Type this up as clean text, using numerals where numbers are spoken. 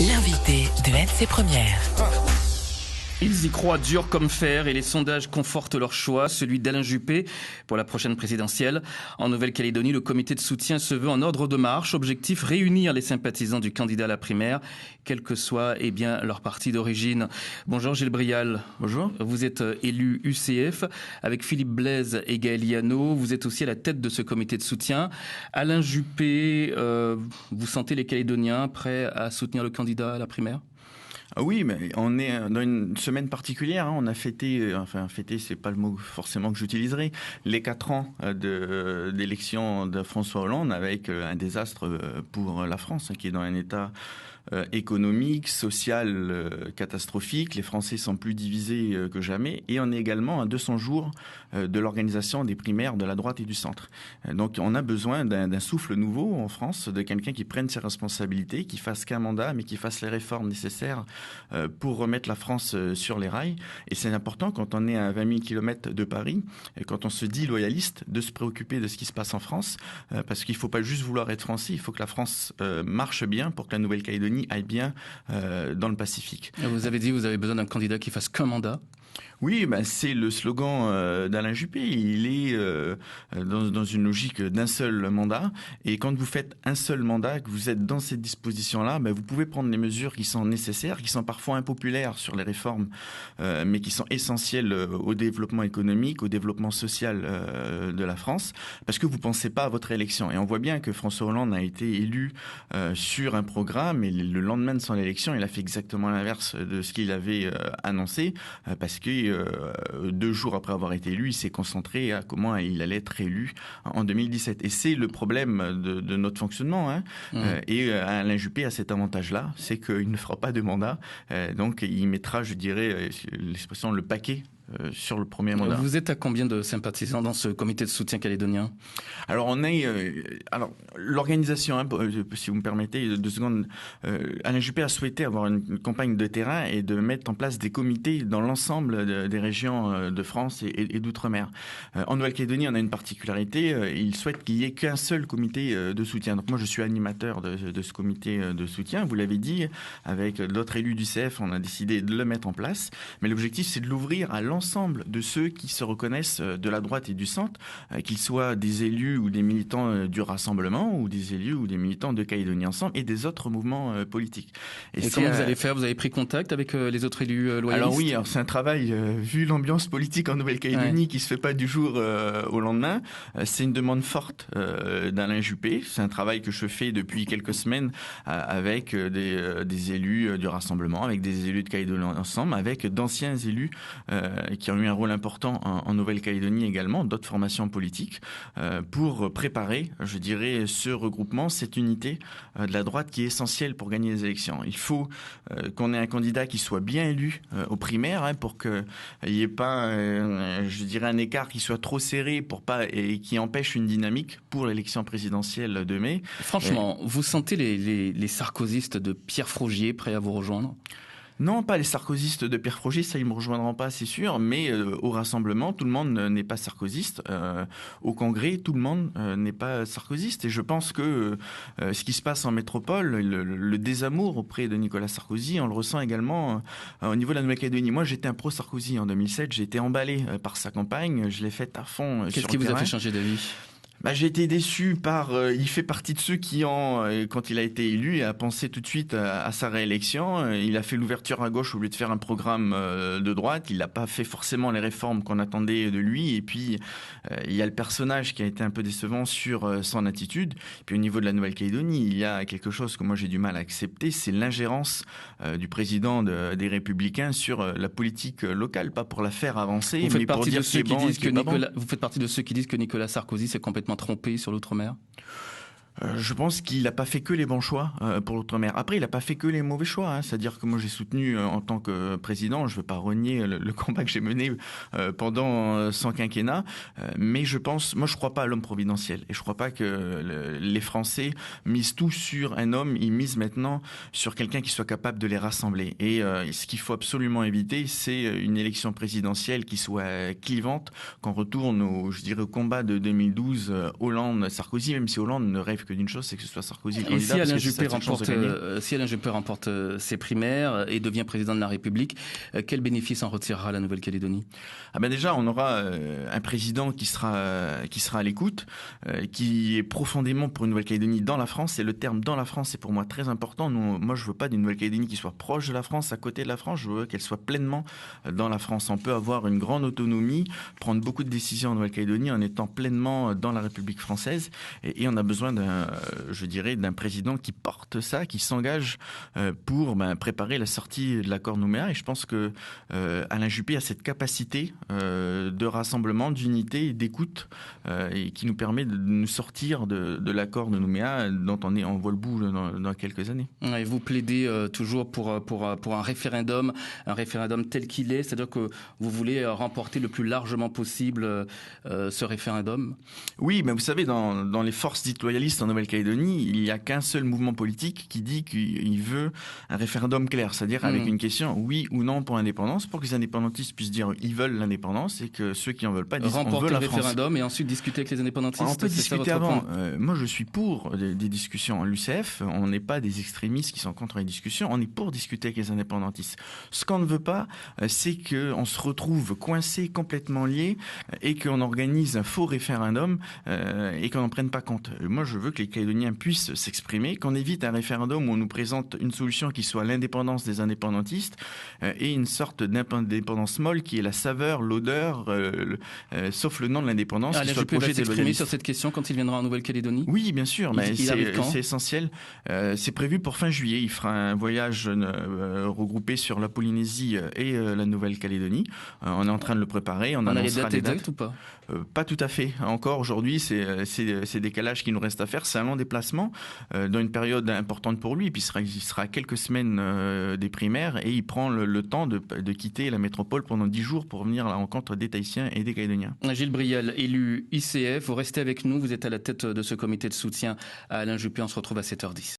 L'invité de RMC Première. Ils y croient dur comme fer et les sondages confortent leur choix, celui d'Alain Juppé pour la prochaine présidentielle. En Nouvelle-Calédonie, le comité de soutien se veut en ordre de marche. Objectif, réunir les sympathisants du candidat à la primaire, quel que soit leur parti d'origine. Bonjour Gilles Brial. Bonjour. Vous êtes élu UCF avec Philippe Blaise et Gaël Liano. Vous êtes aussi à la tête de ce comité de soutien. Alain Juppé, vous sentez les Calédoniens prêts à soutenir le candidat à la primaire ? Oui, mais on est dans une semaine particulière. On a fêté, c'est pas le mot forcément que j'utiliserai, les 4 ans d'élection de François Hollande avec un désastre pour la France, qui est dans un état économique, social catastrophique. Les Français sont plus divisés que jamais. Et on est également à 200 jours de l'organisation des primaires de la droite et du centre. Donc on a besoin d'un souffle nouveau en France, de quelqu'un qui prenne ses responsabilités, qui fasse qu'un mandat, mais qui fasse les réformes nécessaires pour remettre la France sur les rails. Et c'est important quand on est à 20 000 km de Paris, et quand on se dit loyaliste, de se préoccuper de ce qui se passe en France, parce qu'il ne faut pas juste vouloir être français, il faut que la France marche bien pour que la Nouvelle-Calédonie aille bien dans le Pacifique. Vous avez dit que vous avez besoin d'un candidat qui fasse qu'un mandat. Oui, c'est le slogan d'Alain Juppé. Il est dans une logique d'un seul mandat. Et quand vous faites un seul mandat, que vous êtes dans ces dispositions-là, vous pouvez prendre les mesures qui sont nécessaires, qui sont parfois impopulaires sur les réformes, mais qui sont essentielles au développement économique, au développement social de la France, parce que vous pensez pas à votre élection. Et on voit bien que François Hollande a été élu sur un programme, et le lendemain de son élection, il a fait exactement l'inverse de ce qu'il avait annoncé, parce que 2 jours après avoir été élu, il s'est concentré à comment il allait être élu en 2017. Et c'est le problème de notre fonctionnement. Et Alain Juppé a cet avantage-là, c'est qu'il ne fera pas de mandat. Donc il mettra, je dirais, l'expression, le paquet sur le premier mandat. Vous êtes à combien de sympathisants dans ce comité de soutien calédonien ? Alors on est, l'organisation, si vous me permettez 2 secondes, Alain Juppé a souhaité avoir une campagne de terrain et de mettre en place des comités dans l'ensemble des régions de France et d'outre-mer. En Nouvelle-Calédonie, on a une particularité, il souhaite qu'il y ait qu'un seul comité de soutien. Donc moi je suis animateur de ce comité de soutien, vous l'avez dit, avec d'autres élus du CF, on a décidé de le mettre en place, mais l'objectif c'est de l'ouvrir à l'ensemble de ceux qui se reconnaissent de la droite et du centre, qu'ils soient des élus ou des militants du Rassemblement, ou des élus ou des militants de Calédonie Ensemble et des autres mouvements politiques. Et comment vous allez faire ? Vous avez pris contact avec les autres élus loyalistes ? Alors oui, c'est un travail, vu l'ambiance politique en Nouvelle-Calédonie, qui se fait pas du jour au lendemain. C'est une demande forte d'Alain Juppé. C'est un travail que je fais depuis quelques semaines avec des élus du Rassemblement, avec des élus de Calédonie Ensemble, avec d'anciens élus qui ont eu un rôle important en Nouvelle-Calédonie également, d'autres formations politiques, pour préparer, je dirais, ce regroupement, cette unité de la droite qui est essentielle pour gagner les élections. Il faut qu'on ait un candidat qui soit bien élu aux primaires, pour qu'il n'y ait pas, je dirais, un écart qui soit trop serré et qui empêche une dynamique pour l'élection présidentielle de mai. Franchement, vous sentez les sarkozystes de Pierre Frogier prêts à vous rejoindre ? Non, pas les sarkozystes de Pierre Frogier, ça ils me rejoindront pas, c'est sûr, mais au Rassemblement, tout le monde n'est pas sarkozyste. Au Congrès, tout le monde n'est pas sarkozyste. Et je pense que ce qui se passe en métropole, le désamour auprès de Nicolas Sarkozy, on le ressent également au niveau de la Nouvelle-Calédonie. Moi, j'étais un pro-Sarkozy en 2007, j'ai été emballé par sa campagne, je l'ai faite à fond sur le terrain. Qu'est-ce qui vous a fait changer d'avis ? J'ai été déçu il fait partie de ceux qui quand il a été élu, a pensé tout de suite à sa réélection. Il a fait l'ouverture à gauche au lieu de faire un programme de droite. Il n'a pas fait forcément les réformes qu'on attendait de lui. Et puis, il y a le personnage qui a été un peu décevant sur son attitude. Et puis, au niveau de la Nouvelle-Calédonie, il y a quelque chose que moi j'ai du mal à accepter, c'est l'ingérence du président des Républicains sur la politique locale, pas pour la faire avancer, mais pour dire c'est bon et c'est pas bon. Vous faites partie de ceux qui disent que Nicolas Sarkozy s'est complètement trompé sur l'outre-mer ? Je pense qu'il n'a pas fait que les bons choix pour l'outre-mer. Après, il n'a pas fait que les mauvais choix. C'est-à-dire que moi, j'ai soutenu en tant que président, je ne veux pas renier le combat que j'ai mené pendant son quinquennat, mais je crois pas à l'homme providentiel. Et je crois pas que les Français misent tout sur un homme. Ils misent maintenant sur quelqu'un qui soit capable de les rassembler. Et ce qu'il faut absolument éviter, c'est une élection présidentielle qui soit clivante, qu'on retourne au combat de 2012, Hollande-Sarkozy, même si Hollande ne rêve rêve que d'une chose, c'est que ce soit Sarkozy le Et candidat. si Alain parce que c'est Juppé sa seule chance de gagner. si Alain Juppé remporte ses primaires et devient président de la République, quel bénéfice en retirera la Nouvelle-Calédonie? Ah ben déjà, on aura un président qui sera à l'écoute, qui est profondément pour une Nouvelle-Calédonie dans la France. Et le terme dans la France, c'est pour moi très important. Moi, je veux pas d'une Nouvelle-Calédonie qui soit proche de la France, à côté de la France. Je veux qu'elle soit pleinement dans la France. On peut avoir une grande autonomie, prendre beaucoup de décisions en Nouvelle-Calédonie en étant pleinement dans la République française. Et on a besoin d'un président qui porte ça, qui s'engage pour préparer la sortie de l'accord Nouméa. Et je pense que Alain Juppé a cette capacité de rassemblement, d'unité et d'écoute et qui nous permet de nous sortir de l'accord de Nouméa dont on voit le bout dans quelques années. Et vous plaidez toujours pour un référendum tel qu'il est, c'est-à-dire que vous voulez remporter le plus largement possible ce référendum? Oui, mais vous savez, dans les forces dites loyalistes en Nouvelle-Calédonie, il n'y a qu'un seul mouvement politique qui dit qu'il veut un référendum clair, c'est-à-dire avec une question oui ou non pour l'indépendance, pour que les indépendantistes puissent dire ils veulent l'indépendance et que ceux qui en veulent pas disent on veut la France. Remporter le référendum et ensuite discuter avec les indépendantistes. On peut discuter avant. Moi, je suis pour des discussions. L'UCF, on n'est pas des extrémistes qui sont contre les discussions. On est pour discuter avec les indépendantistes. Ce qu'on ne veut pas, c'est qu'on se retrouve coincé, complètement lié, et qu'on organise un faux référendum et qu'on n'en prenne pas compte. Moi, je veux que les Calédoniens puissent s'exprimer, qu'on évite un référendum où on nous présente une solution qui soit l'indépendance des indépendantistes et une sorte d'indépendance molle qui est la saveur, l'odeur, sauf le nom de l'indépendance. Alain Juppé va s'exprimer sur cette question quand il viendra en Nouvelle-Calédonie? Oui, bien sûr, mais c'est essentiel. C'est prévu pour fin juillet. Il fera un voyage regroupé sur la Polynésie et la Nouvelle-Calédonie. On est en train de le préparer. On a les dates exactes ou pas? Pas tout à fait. Encore aujourd'hui, c'est décalages qui nous restent à faire. C'est un long déplacement dans une période importante pour lui. Et puis il sera à quelques semaines des primaires et il prend le temps de quitter la métropole pendant 10 jours pour venir à la rencontre des Tahitiens et des Calédoniens. Gilles Briel, élu ICF, vous restez avec nous. Vous êtes à la tête de ce comité de soutien à Alain Juppé. On se retrouve à 7h10.